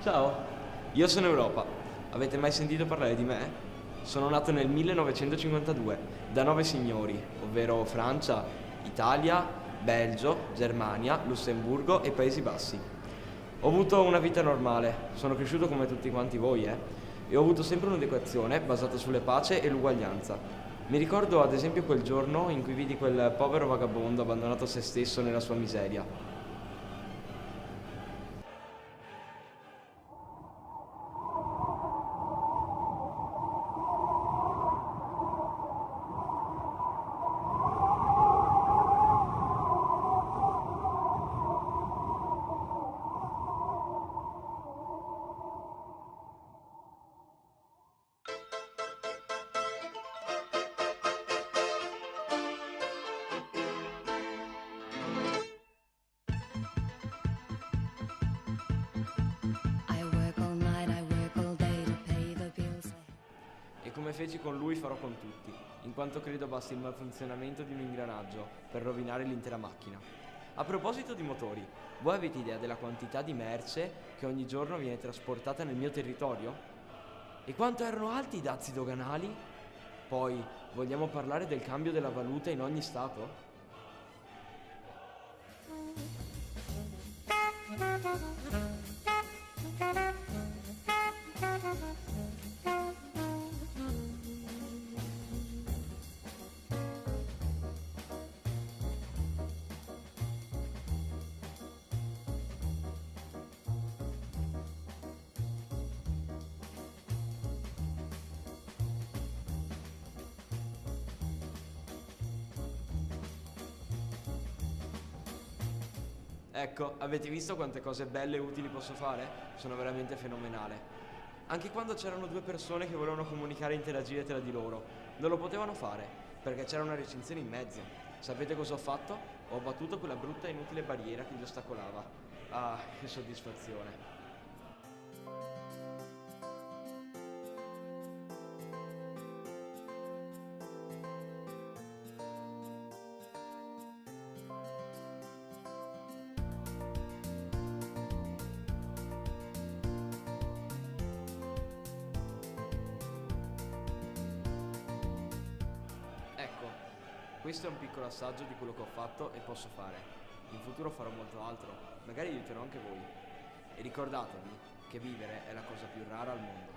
Ciao, io sono Europa. Avete mai sentito parlare di me? Sono nato nel 1952 da 9 signori, ovvero Francia, Italia, Belgio, Germania, Lussemburgo e Paesi Bassi. Ho avuto una vita normale, sono cresciuto come tutti quanti voi, e ho avuto sempre un'educazione basata sulle pace e l'uguaglianza. Mi ricordo ad esempio quel giorno in cui vidi quel povero vagabondo abbandonato a se stesso nella sua miseria. I work all night, I work all day to pay the bills. E come feci con lui farò con tutti, in quanto credo basti il malfunzionamento di un ingranaggio per rovinare l'intera macchina. A proposito di motori, voi avete idea della quantità di merce che ogni giorno viene trasportata nel mio territorio? E quanto erano alti i dazi doganali? Poi, vogliamo parlare del cambio della valuta in ogni stato? Ecco, avete visto quante cose belle e utili posso fare? Sono veramente fenomenale. Anche quando c'erano due persone che volevano comunicare e interagire tra di loro, non lo potevano fare, perché c'era una recinzione in mezzo. Sapete cosa ho fatto? Ho abbattuto quella brutta e inutile barriera che li ostacolava. Ah, che soddisfazione. Ecco, questo è un piccolo assaggio di quello che ho fatto e posso fare. In futuro farò molto altro, magari aiuterò anche voi. E ricordatevi che vivere è la cosa più rara al mondo.